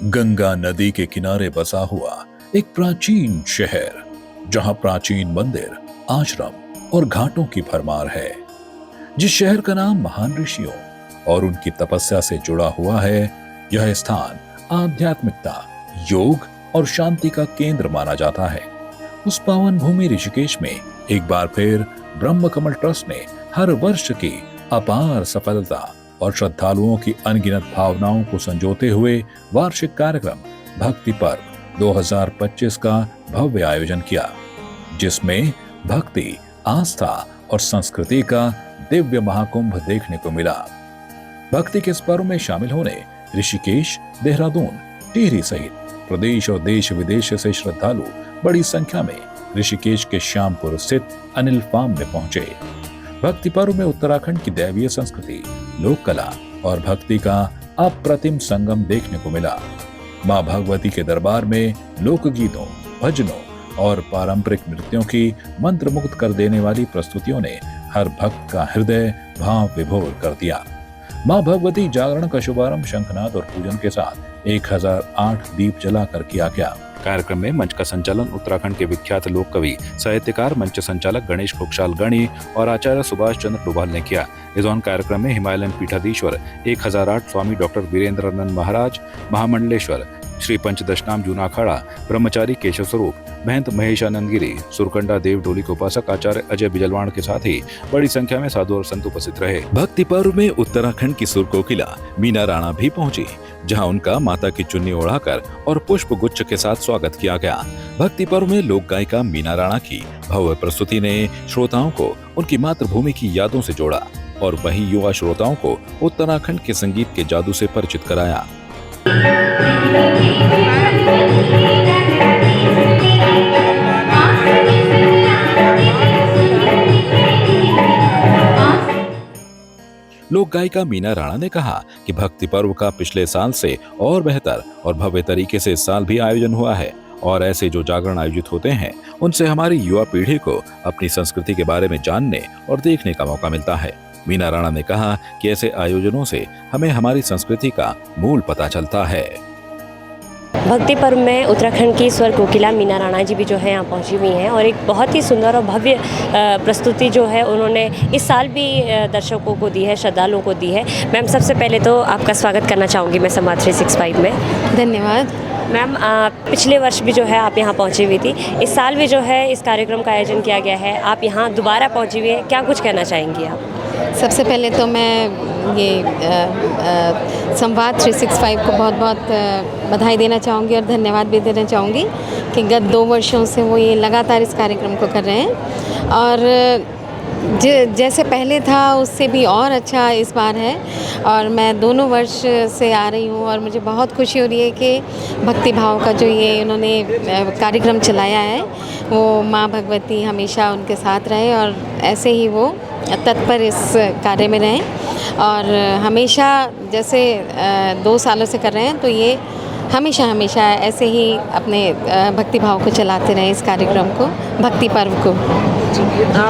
गंगा नदी के किनारे बसा हुआ एक प्राचीन शहर, जहां प्राचीन मंदिर, आश्रम और घाटों की भरमार है। जिस शहर का नाम महान ऋषियों और उनकी तपस्या से जुड़ा हुआ है, यह स्थान आध्यात्मिकता, योग और शांति का केंद्र माना जाता है। उस पावन भूमि ऋषिकेश में एक बार फिर ब्रह्म कमल ट्रस्ट ने हर वर्ष की अपार सफलता और श्रद्धालुओं की अनगिनत भावनाओं को संजोते हुए वार्षिक कार्यक्रम भक्ति पर्व 2025 का भव्य आयोजन किया, जिसमें भक्ति, आस्था और संस्कृति का दिव्य महाकुंभ देखने को मिला। भक्ति के इस पर्व में शामिल होने ऋषिकेश, देहरादून, टिहरी सहित प्रदेश और देश विदेश से श्रद्धालु बड़ी संख्या में ऋषिकेश के श्यामपुर स्थित अनिल फार्म में पहुंचे। भक्ति पर्व में उत्तराखंड की दैवीय संस्कृति, लोक कला और भक्ति का अप्रतिम संगम देखने को मिला। मां भगवती के दरबार में लोकगीतों, भजनों और पारंपरिक नृत्यों की मंत्रमुग्ध कर देने वाली प्रस्तुतियों ने हर भक्त का हृदय भाव विभोर कर दिया। मां भगवती जागरण का शुभारंभ शंखनाद और पूजन के साथ 1008 दीप जलाकर किया गया। कार्यक्रम में मंच का संचालन उत्तराखंड के विख्यात लोक कवि, साहित्यकार, मंच संचालक गणेश खुकशाल गणी और आचार्य सुभाष चंद्र डोभाल ने किया। इस दौरान कार्यक्रम में हिमालयन पीठाधीश्वर 1008 स्वामी डॉक्टर वीरेंद्रानंद महाराज, महामंडलेश्वर श्री पंचदशनाम जूना अखाड़ा, ब्रह्मचारी केशव स्वरूप, महंत महेशानंद गिरी, सुरकंडा देव डोली के उपासक आचार्य अजय बिजलवाण के साथ ही बड़ी संख्या में साधु और संत उपस्थित रहे। भक्ति पर्व में उत्तराखंड की सुर कोकिला मीना राणा भी पहुंची, जहां उनका माता की चुन्नी ओढ़ाकर और पुष्प गुच्छ के साथ स्वागत किया गया। भक्ति पर्व में लोक गायिका मीना राणा की भव्य प्रस्तुति ने श्रोताओं को उनकी मातृभूमि की यादों से जोड़ा और वहीं युवा श्रोताओं को उत्तराखंड के संगीत के जादू से परिचित कराया। लोक गायिका मीना राणा ने कहा कि भक्ति पर्व का पिछले साल से और बेहतर और भव्य तरीके से इस साल भी आयोजन हुआ है और ऐसे जो जागरण आयोजित होते हैं उनसे हमारी युवा पीढ़ी को अपनी संस्कृति के बारे में जानने और देखने का मौका मिलता है। मीना राणा ने कहा कि ऐसे आयोजनों से हमें हमारी संस्कृति का मूल पता चलता है। भक्ति पर्व में उत्तराखंड की स्वर कोकिला मीना राणा जी भी जो है यहाँ पहुँची हुई हैं और एक बहुत ही सुंदर और भव्य प्रस्तुति जो है उन्होंने इस साल भी दर्शकों को दी है, श्रद्धालुओं को दी है। मैम, सबसे पहले तो आपका स्वागत करना चाहूँगी मैं संवाद 365 में। धन्यवाद मैम। पिछले वर्ष भी जो है आप यहाँ पहुँची हुई थी, इस साल भी जो है इस कार्यक्रम का आयोजन किया गया है, आप यहाँ दोबारा पहुँची हुई है, क्या कुछ कहना चाहेंगी आप? सबसे पहले तो मैं ये संवाद 365 को बहुत बहुत बधाई देना चाहूँगी और धन्यवाद भी देना चाहूँगी कि गत 2 वर्षों से वो ये लगातार इस कार्यक्रम को कर रहे हैं और जैसे पहले था उससे भी और अच्छा इस बार है और मैं दोनों वर्ष से आ रही हूँ और मुझे बहुत खुशी हो रही है कि भक्ति भाव का जो ये उन्होंने कार्यक्रम चलाया है वो माँ भगवती हमेशा उनके साथ रहे और ऐसे ही वो तत्पर इस कार्य में रहें और हमेशा जैसे 2 सालों से कर रहे हैं तो ये हमेशा ऐसे ही अपने भक्ति भाव को चलाते रहें, इस कार्यक्रम को, भक्ति पर्व को।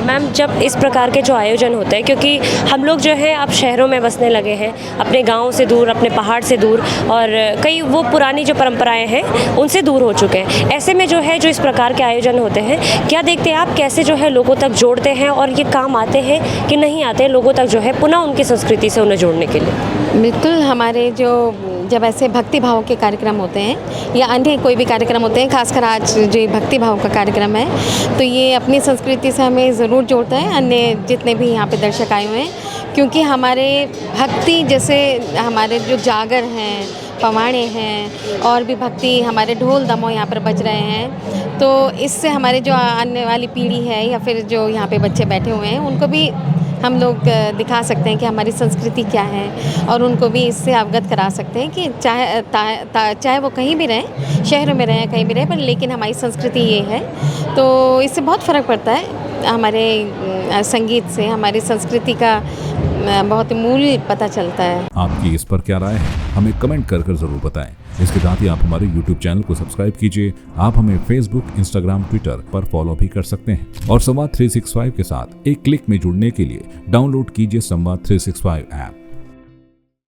मैम, जब इस प्रकार के जो आयोजन होते हैं, क्योंकि हम लोग जो है अब शहरों में बसने लगे हैं, अपने गाँव से दूर, अपने पहाड़ से दूर और कई वो पुरानी जो परंपराएं हैं उनसे दूर हो चुके हैं। ऐसे में जो है जो इस प्रकार के आयोजन होते हैं, क्या देखते हैं आप कैसे जो है लोगों तक जोड़ते हैं और ये काम आते हैं कि नहीं आते हैं लोगों तक जो है पुनः उनकी संस्कृति से उन्हें जोड़ने के लिए? बिल्कुल, हमारे जब ऐसे भक्ति भाव के कार्यक्रम होते हैं या अन्य कोई भी कार्यक्रम होते हैं, खासकर आज जो भक्ति भाव का कार्यक्रम है तो ये अपनी संस्कृति से हमें ज़रूर जोड़ता है, अन्य जितने भी यहाँ पे दर्शक आए हुए हैं, क्योंकि हमारे भक्ति जैसे हमारे जो जागर हैं, पवाड़े हैं और भी भक्ति हमारे ढोल दमों यहाँ पर बज रहे हैं, तो इससे हमारे जो आने वाली पीढ़ी है या फिर जो यहाँ पे बच्चे बैठे हुए हैं उनको भी हम लोग दिखा सकते हैं कि हमारी संस्कृति क्या है और उनको भी इससे अवगत करा सकते हैं कि चाहे वो कहीं भी रहें, शहरों में रहें, कहीं भी रहें, पर लेकिन हमारी संस्कृति ये है। तो इससे बहुत फ़र्क पड़ता है हमारे संगीत से, हमारी संस्कृति का बहुत मूल पता चलता है। आपकी इस पर क्या राय है, हमें कमेंट कर जरूर बताएं। इसके साथ ही आप हमारे YouTube चैनल को सब्सक्राइब कीजिए। आप हमें Facebook, Instagram, Twitter पर फॉलो भी कर सकते हैं और संवाद 365 के साथ एक क्लिक में जुड़ने के लिए डाउनलोड कीजिए संवाद 365 ऐप।